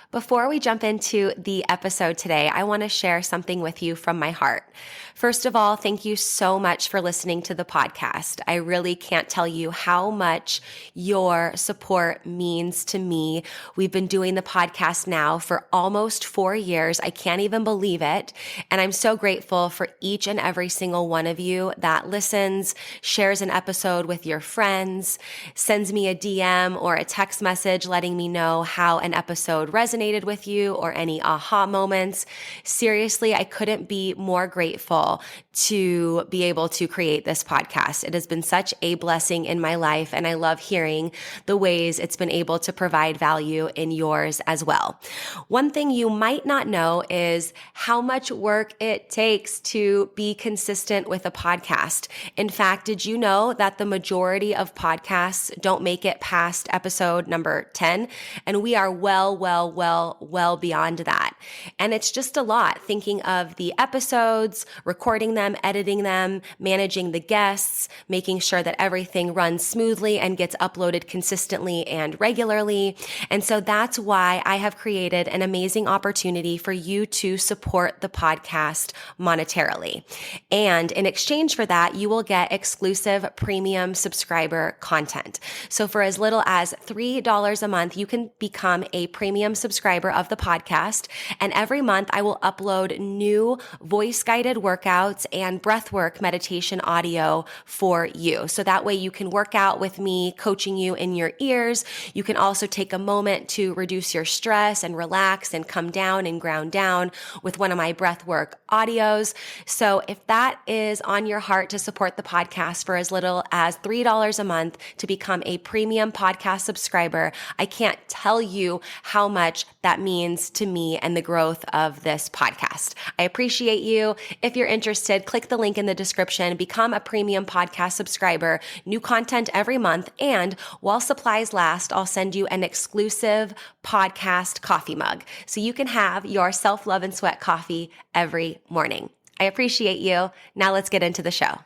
Before we jump into the episode today, I want to share something with you from my heart. First of all, thank you so much for listening to the podcast. I really can't tell you how much your support means to me. We've been doing the podcast now for almost 4 years. I can't even believe it. And I'm so grateful for each and every single one of you that listens, shares an episode with your friends, sends me a DM or a text message letting me know how an episode resonated with you or any aha moments. Seriously, I couldn't be more grateful to be able to create this podcast. It has been such a blessing in my life, and I love hearing the ways it's been able to provide value in yours as well. One thing you might not know is how much work it takes to be consistent with a podcast. In fact, did you know that the majority of podcasts don't make it past episode number 10? And we are well beyond that. And it's just a lot thinking of the episodes, recording them, editing them, managing the guests, making sure that everything runs smoothly and gets uploaded consistently and regularly. And so that's why I have created an amazing opportunity for you to support the podcast monetarily. And in exchange for that, you will get exclusive premium subscriber content. So for as little as $3 a month, you can become a premium subscriber of the podcast. And every month I will upload new voice-guided workouts and breathwork meditation audio for you. So that way you can work out with me, coaching you in your ears. You can also take a moment to reduce your stress and relax and come down and ground down with one of my breathwork audios. So if that is on your heart to support the podcast for as little as $3 a month to become a premium podcast subscriber, I can't tell you how much that means to me and the growth of this podcast. I appreciate you. If you're interested, click the link in the description, become a premium podcast subscriber, new content every month, and while supplies last, I'll send you an exclusive podcast coffee mug so you can have your self-love and sweat coffee every morning. I appreciate you. Now let's get into the show.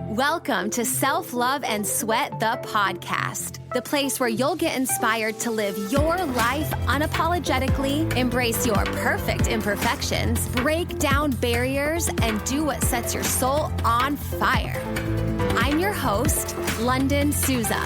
Welcome to Self-Love and Sweat, the podcast, the place where you'll get inspired to live your life unapologetically, embrace your perfect imperfections, break down barriers, and do what sets your soul on fire. I'm your host, Lunden Souza.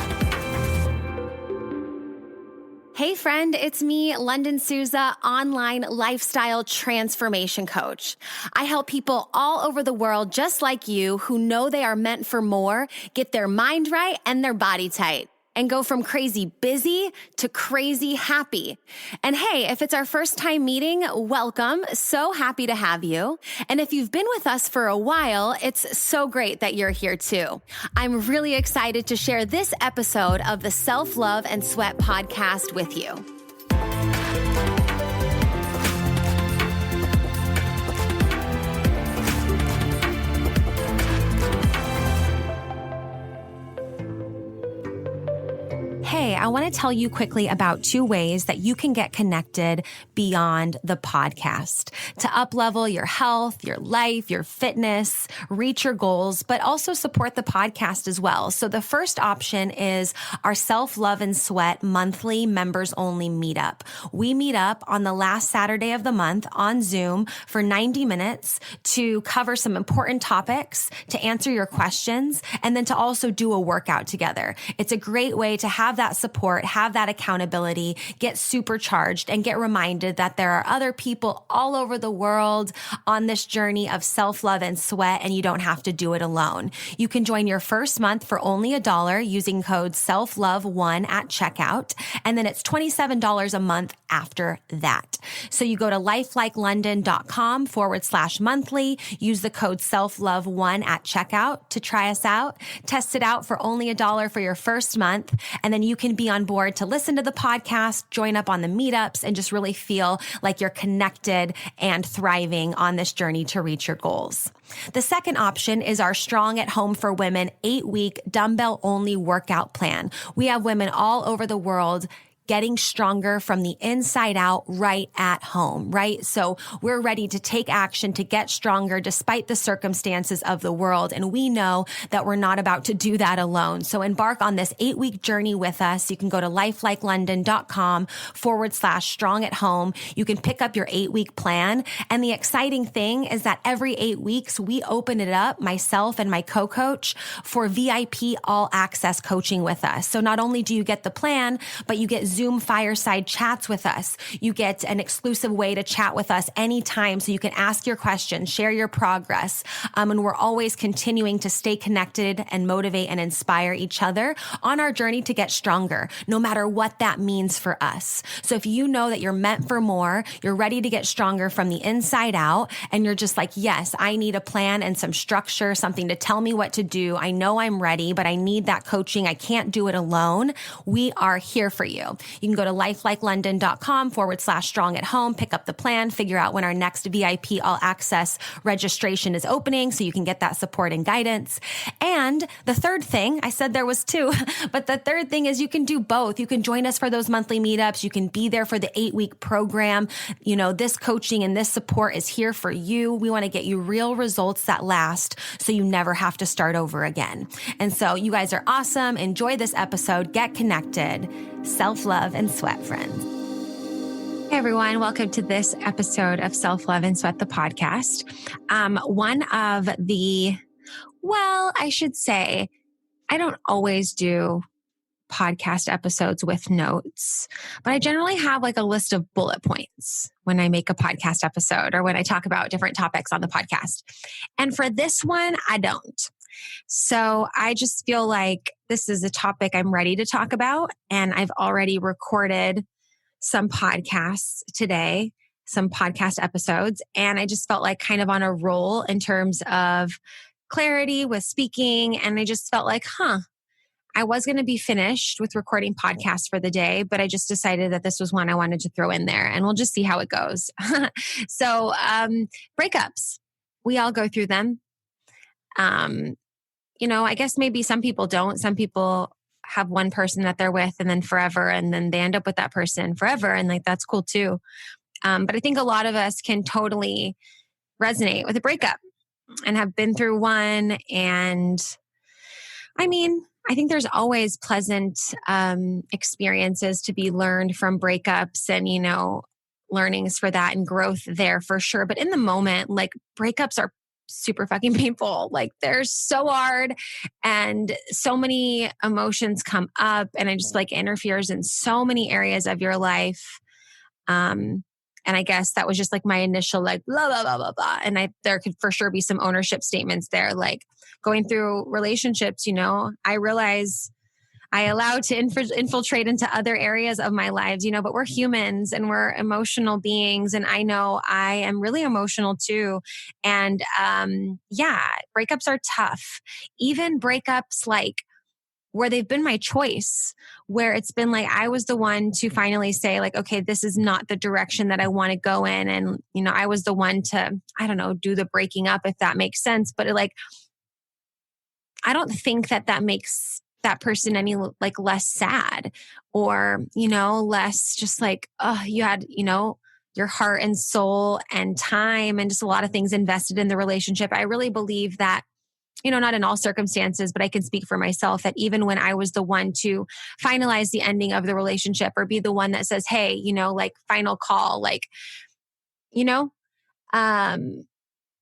Hey friend, it's me, Lunden Souza, online lifestyle transformation coach. I help people all over the world just like you who know they are meant for more, get their mind right and their body tight, and go from crazy busy to crazy happy. And hey, if it's our first time meeting, welcome. So happy to have you. And if you've been with us for a while, it's so great that you're here too. I'm really excited to share this episode of the Self-Love and Sweat podcast with you. Hey, I want to tell you quickly about 2 ways that you can get connected beyond the podcast to uplevel your health, your life, your fitness, reach your goals, but also support the podcast as well. So the first option is our Self-Love and Sweat monthly members only meetup. We meet up on the last Saturday of the month on Zoom for 90 minutes to cover some important topics, to answer your questions, and then to also do a workout together. It's a great way to have that support, have that accountability, get supercharged, and get reminded that there are other people all over the world on this journey of self-love and sweat, and you don't have to do it alone. You can join your first month for only $1 using code SELFLOVE1 at checkout, and then it's $27 a month after that. So you go to lifelikeLondon.com/monthly, use the code SELFLOVE1 at checkout to try us out, test it out for only $1 for your first month, and then you can be on board to listen to the podcast, join up on the meetups, and just really feel like you're connected and thriving on this journey to reach your goals. The second option is our Strong at Home for Women 8-week dumbbell-only workout plan. We have women all over the world getting stronger from the inside out right at home, right? So we're ready to take action to get stronger despite the circumstances of the world. And we know that we're not about to do that alone. So embark on this 8-week journey with us. You can go to lifelikeLondon.com/strong at home. You can pick up your 8-week plan. And the exciting thing is that every 8 weeks, we open it up, myself and my co-coach, for VIP all access coaching with us. So not only do you get the plan, but you get Zoom fireside chats with us. You get an exclusive way to chat with us anytime so you can ask your questions, share your progress. And we're always continuing to stay connected and motivate and inspire each other on our journey to get stronger, no matter what that means for us. So if you know that you're meant for more, you're ready to get stronger from the inside out, and you're just like, yes, I need a plan and some structure, something to tell me what to do. I know I'm ready, but I need that coaching. I can't do it alone. We are here for you. You can go to lifelikeLondon.com/strong at home, pick up the plan, figure out when our next VIP all access registration is opening so you can get that support and guidance. And the third thing, I said there was two, but the third thing is you can do both. You can join us for those monthly meetups. You can be there for the 8-week program. You know, this coaching and this support is here for you. We want to get you real results that last so you never have to start over again. And so you guys are awesome. Enjoy this episode. Get connected. Self-love and sweat, friends. Hey everyone, welcome to this episode of Self-Love and Sweat, the podcast. One of the, I should say, I don't always do podcast episodes with notes, but I generally have like a list of bullet points when I make a podcast episode or when I talk about different topics on the podcast. And for this one, I don't. So I just feel like this is a topic I'm ready to talk about. And I've already recorded some podcasts today, some podcast episodes. And I just felt like kind of on a roll in terms of clarity with speaking. And I just felt like, I was going to be finished with recording podcasts for the day, but I just decided that this was one I wanted to throw in there, and we'll just see how it goes. So, breakups, we all go through them. I guess maybe some people don't. Some people have one person that they're with and then forever, and then they end up with that person forever. And like, that's cool too. But I think a lot of us can totally resonate with a breakup and have been through one. And I think there's always pleasant experiences to be learned from breakups and, learnings for that and growth there for sure. But in the moment, like, breakups are super fucking painful. Like, they're so hard and so many emotions come up, and it just like interferes in so many areas of your life. And I guess that was just like my initial like blah, blah, blah, blah, blah. And there could for sure be some ownership statements there. Like, going through relationships, I realize I allow to infiltrate into other areas of my lives, but we're humans and we're emotional beings. And I know I am really emotional too. And breakups are tough. Even breakups like where they've been my choice, where it's been like, I was the one to finally say like, okay, this is not the direction that I want to go in. And, I was the one to, do the breaking up, if that makes sense. But I don't think that makes that person any like less sad or, less just like, you had, your heart and soul and time and just a lot of things invested in the relationship. I really believe that, not in all circumstances, but I can speak for myself that even when I was the one to finalize the ending of the relationship or be the one that says, hey, like final call, like,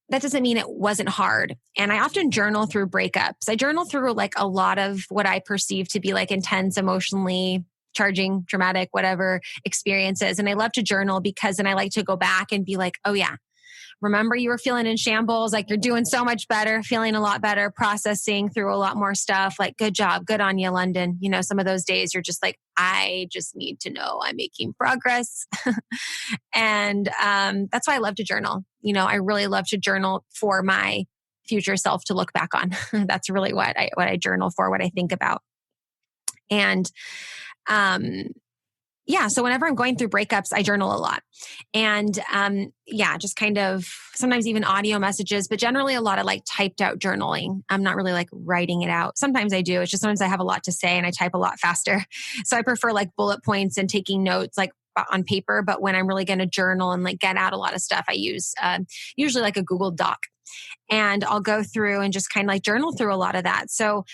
that doesn't mean it wasn't hard. And I often journal through breakups. I journal through like a lot of what I perceive to be like intense, emotionally charging, dramatic, whatever experiences. And I love to journal because then I like to go back and be like, oh yeah, remember you were feeling in shambles, like you're doing so much better, feeling a lot better, processing through a lot more stuff. Like, good job, good on you, Lunden. Some of those days you're just like, I just need to know I'm making progress. And that's why I love to journal. I really love to journal for my future self to look back on. That's really what I journal for, what I think about. And yeah, so whenever I'm going through breakups, I journal a lot. And yeah, just kind of sometimes even audio messages, but generally a lot of like typed out journaling. I'm not really like writing it out. Sometimes I do. It's just sometimes I have a lot to say and I type a lot faster. So I prefer like bullet points and taking notes like on paper. But when I'm really going to journal and like get out a lot of stuff, I use usually like a Google Doc. And I'll go through and just kind of like journal through a lot of that. So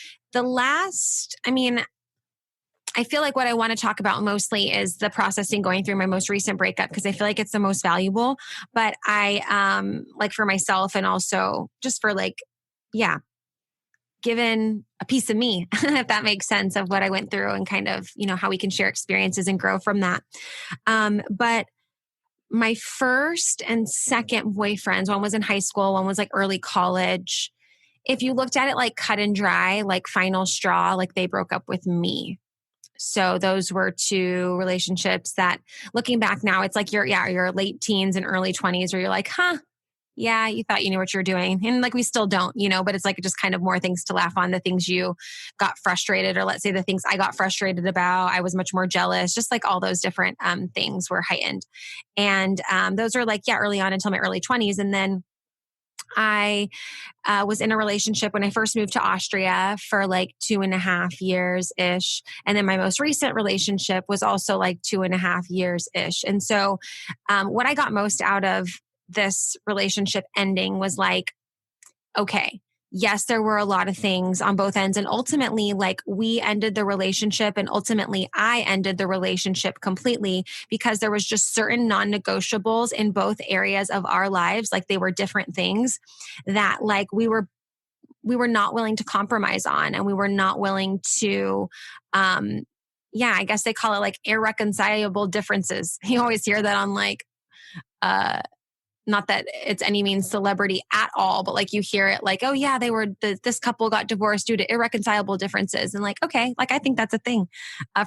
I feel like what I want to talk about mostly is the processing going through my most recent breakup because I feel like it's the most valuable. But I like for myself and also just for like, yeah, given a piece of me, if that makes sense of what I went through and kind of, how we can share experiences and grow from that. But my first and second boyfriends, one was in high school, one was like early college. If you looked at it like cut and dry, like final straw, like they broke up with me. So those were two relationships that looking back now, it's like your late teens and early 20s where you're like, yeah, you thought you knew what you were doing. And like, we still don't, but it's like just kind of more things to laugh on, the things you got frustrated, or let's say the things I got frustrated about. I was much more jealous, just like all those different things were heightened. And those are like, early on until my early 20s. And then I was in a relationship when I first moved to Austria for like 2.5 years ish. And then my most recent relationship was also like 2.5 years ish. And so what I got most out of this relationship ending was like, okay, yes, there were a lot of things on both ends. And ultimately, like we ended the relationship and ultimately I ended the relationship completely because there was just certain non-negotiables in both areas of our lives. Like they were different things that like we were not willing to compromise on, and we were not willing to, I guess they call it like irreconcilable differences. You always hear that on like, not that it's any means celebrity at all, but like you hear it like, oh yeah, this couple got divorced due to irreconcilable differences. And like, okay, like I think that's a thing.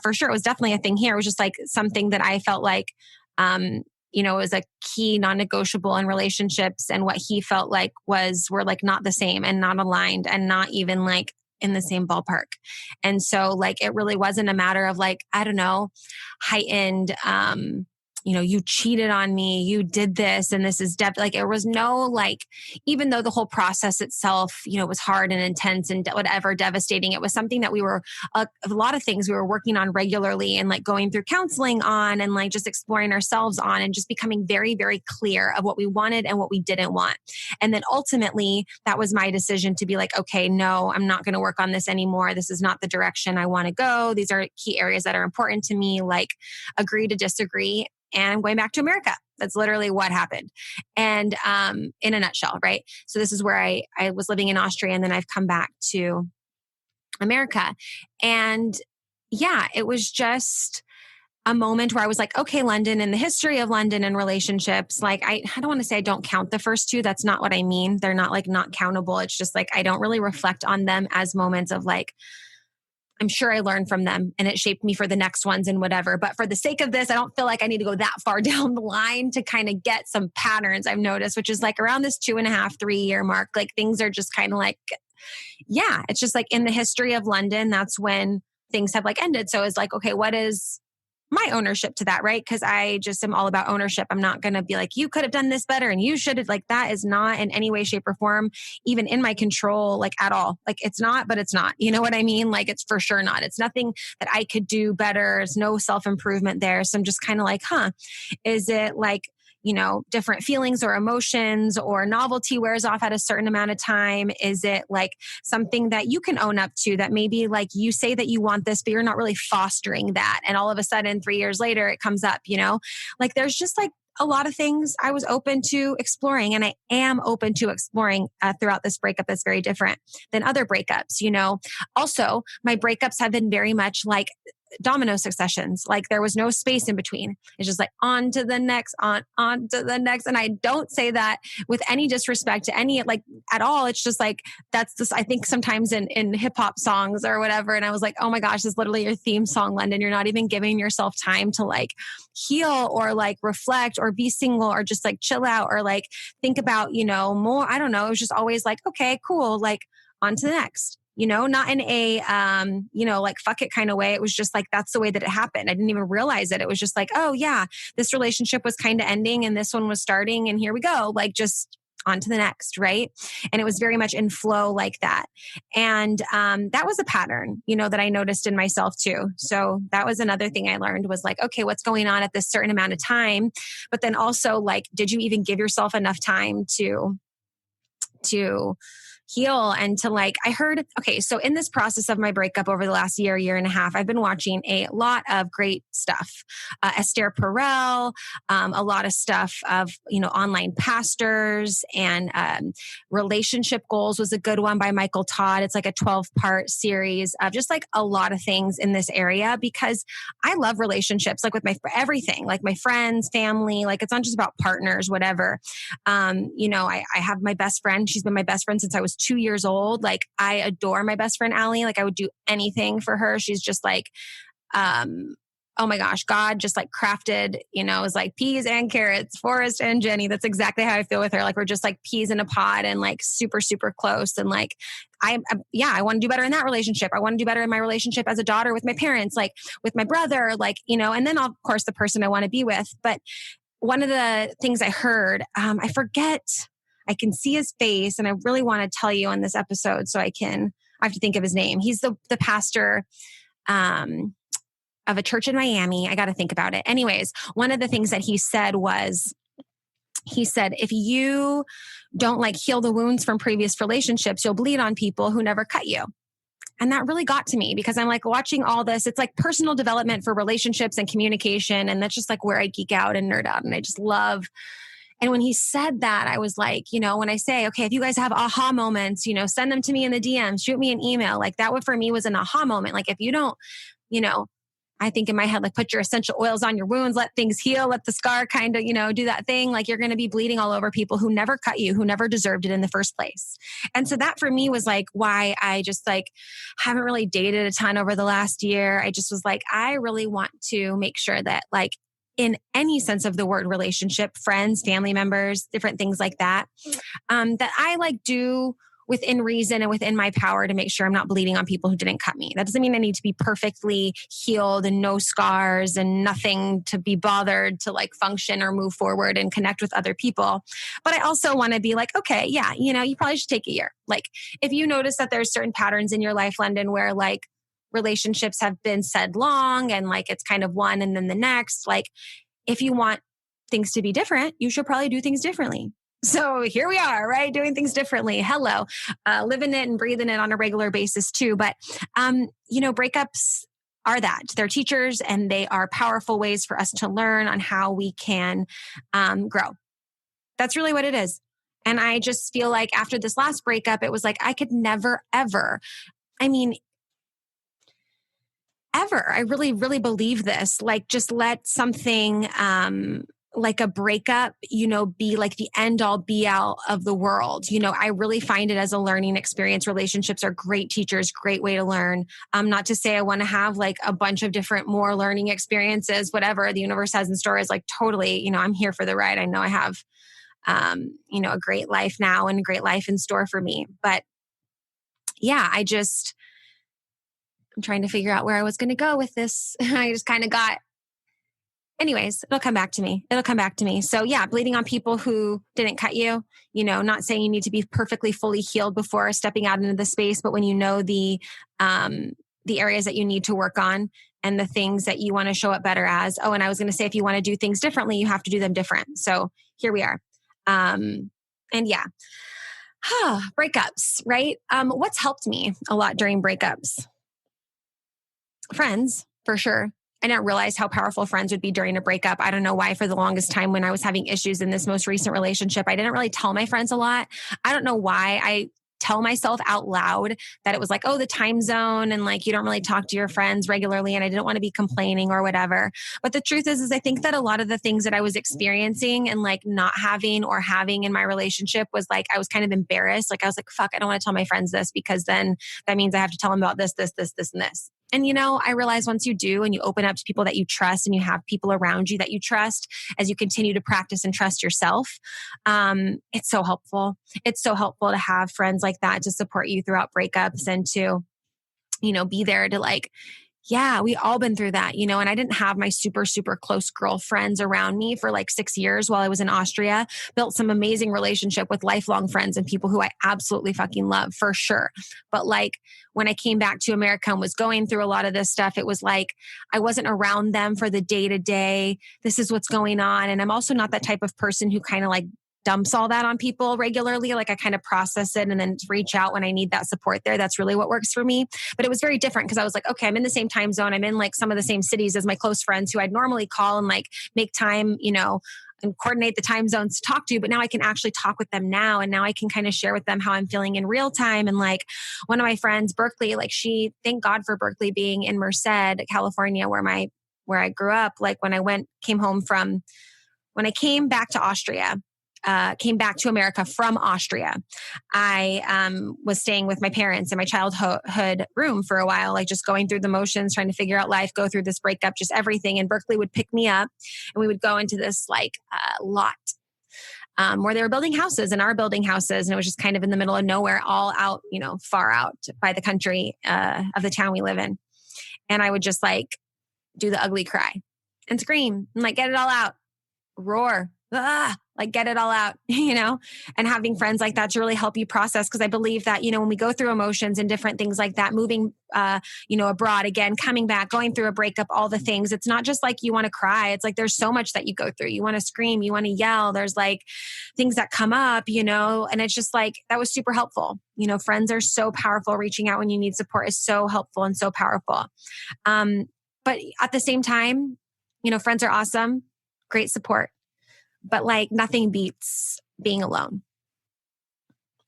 For sure. It was definitely a thing here. It was just like something that I felt like, was a key non-negotiable in relationships, and what he felt like were like not the same and not aligned and not even like in the same ballpark. And so like, it really wasn't a matter of like, I don't know, heightened, you cheated on me, you did this, and this is like, there was no like, even though the whole process itself, was hard and intense and whatever, devastating, it was something that we were, a lot of things we were working on regularly and like going through counseling on and like just exploring ourselves on and just becoming very, very clear of what we wanted and what we didn't want. And then ultimately, that was my decision to be like, okay, no, I'm not going to work on this anymore. This is not the direction I want to go. These are key areas that are important to me, like agree to disagree. And I'm going back to America. That's literally what happened. And in a nutshell, right? So this is where I was living in Austria, and then I've come back to America. And yeah, it was just a moment where I was like, okay, London and the history of London and relationships. Like, I don't want to say I don't count the first two. That's not what I mean. They're not like not countable. It's just like, I don't really reflect on them as moments of like, I'm sure I learned from them and it shaped me for the next ones and whatever. But for the sake of this, I don't feel like I need to go that far down the line to kind of get some patterns I've noticed, which is like around this 2.5, 3 year mark, like things are just kind of like, yeah, it's just like in the history of London, that's when things have like ended. So it's like, okay, what is my ownership to that, right? Because I just am all about ownership. I'm not going to be like, you could have done this better and you should have, like, that is not in any way, shape, or form even in my control, like at all. Like it's not, but it's not. You know what I mean? Like it's for sure not. It's nothing that I could do better. There's no self-improvement there. So I'm just kind of like, is it like, different feelings or emotions or novelty wears off at a certain amount of time? Is it like something that you can own up to that maybe like you say that you want this, but you're not really fostering that. And all of a sudden 3 years later, it comes up, like there's just like a lot of things I was open to exploring, and I am open to exploring throughout this breakup that's very different than other breakups, Also, my breakups have been very much like domino successions. Like there was no space in between. It's just like on to the next, on to the next. And I don't say that with any disrespect to any, like at all. It's just like, that's this, I think sometimes in hip hop songs or whatever. And I was like, oh my gosh, this is literally your theme song, Lunden. You're not even giving yourself time to like heal or like reflect or be single or just like chill out or like think about, more. I don't know. It was just always like, okay, cool. Like on to the next. not in a, like fuck it kind of way. It was just like, that's the way that it happened. I didn't even realize it. It was just like, oh yeah, this relationship was kind of ending and this one was starting and here we go. Like just on to the next, right? And it was very much in flow like that. And that was a pattern, that I noticed in myself too. So that was another thing I learned was like, okay, what's going on at this certain amount of time? But then also like, did you even give yourself enough time to heal and to like, I heard, okay, so in this process of my breakup over the last year and a half, I've been watching a lot of great stuff. Esther Perel, a lot of stuff of, online pastors and relationship goals was a good one by Michael Todd. It's like a 12-part series of just like a lot of things in this area because I love relationships, like with everything, like my friends, family, like it's not just about partners, whatever. I have my best friend. She's been my best friend since I was 2 years old. Like I adore my best friend, Allie. Like I would do anything for her. She's just like, oh my gosh, God just like crafted, is like peas and carrots, Forrest and Jenny. That's exactly how I feel with her. Like we're just like peas in a pod and like super, super close. And like, I want to do better in that relationship. I want to do better in my relationship as a daughter with my parents, like with my brother, like, and then of course the person I want to be with. But one of the things I heard, I forget, I can see his face and I really want to tell you on this episode so I have to think of his name. He's the pastor of a church in Miami. I got to think about it. Anyways, one of the things that he said was, if you don't like heal the wounds from previous relationships, you'll bleed on people who never cut you. And that really got to me because I'm like watching all this. It's like personal development for relationships and communication. And that's just like where I geek out and nerd out. And I just love. And when he said that, I was like, when I say, okay, if you guys have aha moments, send them to me in the DMs, shoot me an email. Like that for me was an aha moment. Like if you don't, I think in my head, like put your essential oils on your wounds, let things heal, let the scar kind of, do that thing. Like you're going to be bleeding all over people who never cut you, who never deserved it in the first place. And so that for me was like why I just like haven't really dated a ton over the last year. I just was like, I really want to make sure that like in any sense of the word relationship, friends, family members, different things like that, that I like do within reason and within my power to make sure I'm not bleeding on people who didn't cut me. That doesn't mean I need to be perfectly healed and no scars and nothing to be bothered to like function or move forward and connect with other people. But I also want to be like, okay, yeah, you probably should take a year. Like if you notice that there's certain patterns in your life, Lunden, where like relationships have been said long and like it's kind of one and then the next, like if you want things to be different, you should probably do things differently. So here we are, right? Doing things differently. Hello, living it and breathing it on a regular basis too. But, breakups are that. They're teachers and they are powerful ways for us to learn on how we can grow. That's really what it is. And I just feel like after this last breakup, it was like, I could never, ever, I really, really believe this, like just let something, like a breakup, be like the end all be all of the world. I really find it as a learning experience. Relationships are great teachers, great way to learn. Not to say I want to have like a bunch of different more learning experiences, whatever the universe has in store is like totally, I'm here for the ride. I know I have, a great life now and a great life in store for me. But yeah, I'm trying to figure out where I was going to go with this. I just kind of anyways, it'll come back to me. So yeah, bleeding on people who didn't cut you, not saying you need to be perfectly fully healed before stepping out into the space, but when you know the areas that you need to work on and the things that you want to show up better as. Oh, and I was going to say, if you want to do things differently, you have to do them different. So here we are. And yeah, breakups, right? What's helped me a lot during breakups? Friends, for sure. I didn't realize how powerful friends would be during a breakup. I don't know why for the longest time when I was having issues in this most recent relationship, I didn't really tell my friends a lot. I don't know why I tell myself out loud that it was like, oh, the time zone and like, you don't really talk to your friends regularly. And I didn't want to be complaining or whatever. But the truth is I think that a lot of the things that I was experiencing and like not having or having in my relationship was like, I was kind of embarrassed. Like I was like, fuck, I don't want to tell my friends this because then that means I have to tell them about this, and this. And, I realize once you do and you open up to people that you trust and you have people around you that you trust as you continue to practice and trust yourself, it's so helpful. It's so helpful to have friends like that to support you throughout breakups and to, be there to like, yeah, we all been through that, and I didn't have my super, super close girlfriends around me for like 6 years while I was in Austria. Built some amazing relationship with lifelong friends and people who I absolutely fucking love for sure. But like when I came back to America and was going through a lot of this stuff, it was like I wasn't around them for the day to day. This is what's going on. And I'm also not that type of person who kind of like dumps all that on people regularly. Like I kind of process it and then reach out when I need that support there. That's really what works for me. But it was very different because I was like, okay, I'm in the same time zone. I'm in like some of the same cities as my close friends who I'd normally call and like make time, and coordinate the time zones to talk to. But now I can actually talk with them now. And now I can kind of share with them how I'm feeling in real time. And like one of my friends, Berkeley, like thank God for Berkeley being in Merced, California, where I grew up. Like when I came back to Austria, came back to America from Austria. I was staying with my parents in my childhood room for a while, like just going through the motions, trying to figure out life, go through this breakup, just everything. And Berkeley would pick me up and we would go into this like lot where they were building houses and are building houses. And it was just kind of in the middle of nowhere, all out, far out by the country of the town we live in. And I would just like do the ugly cry and scream and like get it all out, roar. Like get it all out, and having friends like that to really help you process. Cause I believe that, when we go through emotions and different things like that, moving, abroad again, coming back, going through a breakup, all the things, it's not just like you want to cry. It's like, there's so much that you go through. You want to scream, you want to yell. There's like things that come up, and it's just like, that was super helpful. Friends are so powerful. Reaching out when you need support is so helpful and so powerful. But at the same time, friends are awesome, great support. But like nothing beats being alone.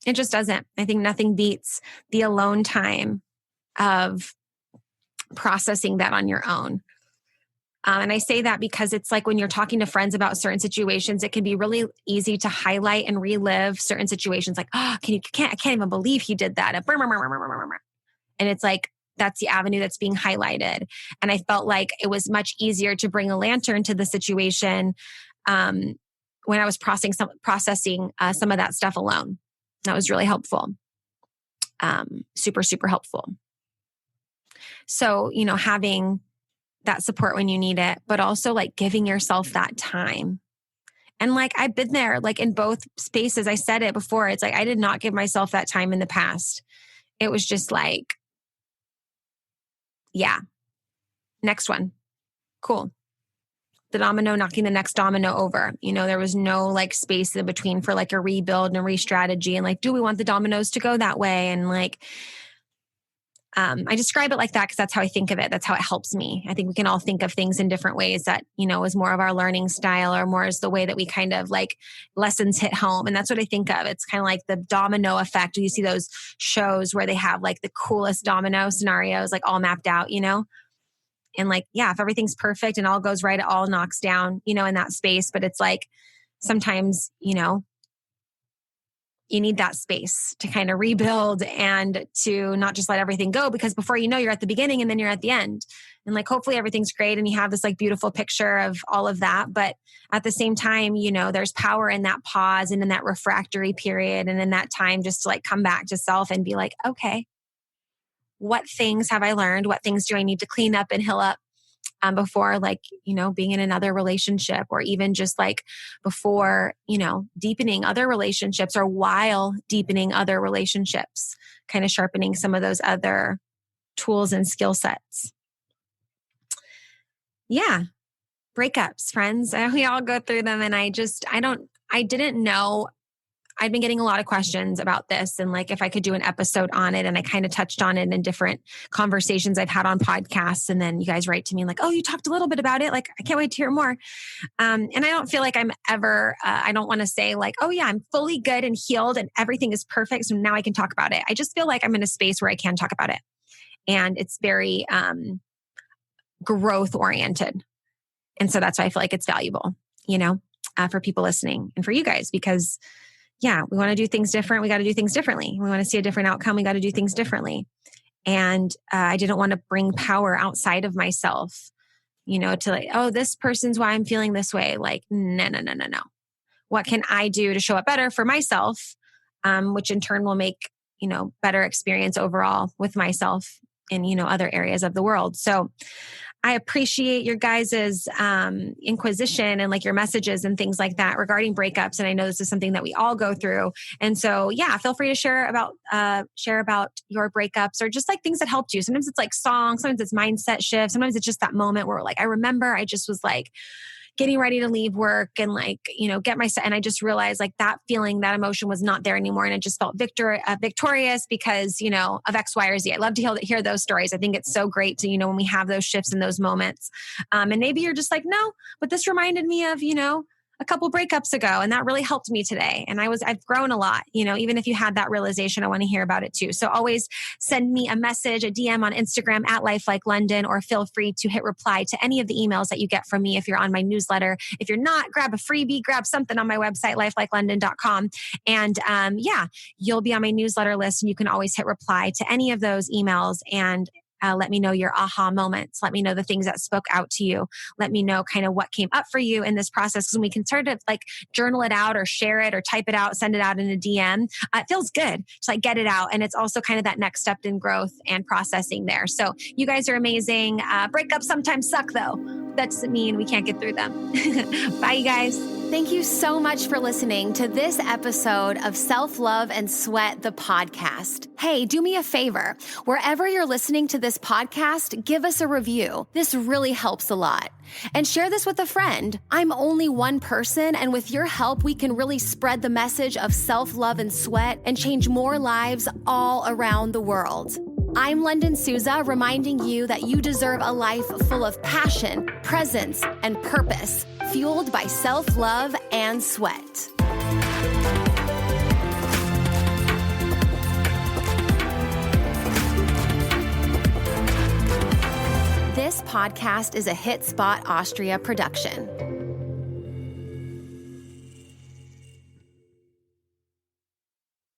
It just doesn't. I think nothing beats the alone time of processing that on your own. And I say that because it's like when you're talking to friends about certain situations, it can be really easy to highlight and relive certain situations. Like, oh, I can't even believe he did that. And it's like, that's the avenue that's being highlighted. And I felt like it was much easier to bring a lantern to the situation when I was processing some of that stuff alone. That was really helpful. Super, super helpful. So, having that support when you need it, but also like giving yourself that time. And like, I've been there, like in both spaces. I said it before. It's like, I did not give myself that time in the past. It was just like, yeah, next one. Cool. The domino knocking the next domino over. There was no like space in between for like a rebuild and a re-strategy. And like, do we want the dominoes to go that way? And like, I describe it like that because that's how I think of it. That's how it helps me. I think we can all think of things in different ways that, is more of our learning style or more is the way that we kind of like lessons hit home. And that's what I think of. It's kind of like the domino effect. You see those shows where they have like the coolest domino scenarios, like all mapped out, And like, yeah, if everything's perfect and all goes right, it all knocks down, in that space. But it's like, sometimes, you need that space to kind of rebuild and to not just let everything go, because before you know, you're at the beginning and then you're at the end. And like, hopefully everything's great and you have this like beautiful picture of all of that. But at the same time, there's power in that pause and in that refractory period. And in that time, just to like come back to self and be like, okay, what things have I learned? What things do I need to clean up and heal up before like, being in another relationship, or even just like before, deepening other relationships, or while deepening other relationships, kind of sharpening some of those other tools and skill sets. Yeah. Breakups, friends. We all go through them. And I didn't know. I've been getting a lot of questions about this and like if I could do an episode on it. And I kind of touched on it in different conversations I've had on podcasts. And then you guys write to me like, oh, you talked a little bit about it. Like, I can't wait to hear more. And I don't feel like I'm ever, I don't want to say like, oh yeah, I'm fully good and healed and everything is perfect. So now I can talk about it. I just feel like I'm in a space where I can talk about it. And it's very growth oriented. And so that's why I feel like it's valuable, for people listening and for you guys, because yeah, we want to do things different. We got to do things differently. We want to see a different outcome. We got to do things differently. And I didn't want to bring power outside of myself, to like, oh, this person's why I'm feeling this way. Like, no, no, no, no, no. What can I do to show up better for myself? Which in turn will make, better experience overall with myself in, other areas of the world. So I appreciate your guys's inquisition and like your messages and things like that regarding breakups. And I know this is something that we all go through. And so, yeah, feel free to share about your breakups or just like things that helped you. Sometimes it's like songs, sometimes it's mindset shifts. Sometimes it's just that moment where like, I remember I just was like getting ready to leave work and like, and I just realized like that feeling, that emotion was not there anymore. And I just felt victorious because, of X, Y, or Z. I love to hear those stories. I think it's so great to, when we have those shifts in those moments. And maybe you're just like, no, but this reminded me of, a couple breakups ago. And that really helped me today. And I've grown a lot, even if you had that realization, I want to hear about it too. So always send me a message, a DM on Instagram at @LifeLikeLondon, or feel free to hit reply to any of the emails that you get from me if you're on my newsletter. If you're not, grab a freebie, grab something on my website, lifelikeLondon.com. And you'll be on my newsletter list and you can always hit reply to any of those emails and let me know your aha moments. Let me know the things that spoke out to you. Let me know kind of what came up for you in this process. Because we can sort of like journal it out or share it or type it out, send it out in a DM. It feels good to like get it out. And it's also kind of that next step in growth and processing there. So you guys are amazing. Breakups sometimes suck though. That doesn't mean we can't get through them. Bye, you guys. Thank you so much for listening to this episode of Self-Love and Sweat, the podcast. Hey, do me a favor. Wherever you're listening to this podcast, give us a review. This really helps a lot. And share this with a friend. I'm only one person, and with your help, we can really spread the message of self-love and sweat and change more lives all around the world. I'm Lunden Souza, reminding you that you deserve a life full of passion, presence, and purpose, fueled by self-love and sweat. This podcast is a Hit Spot Austria production.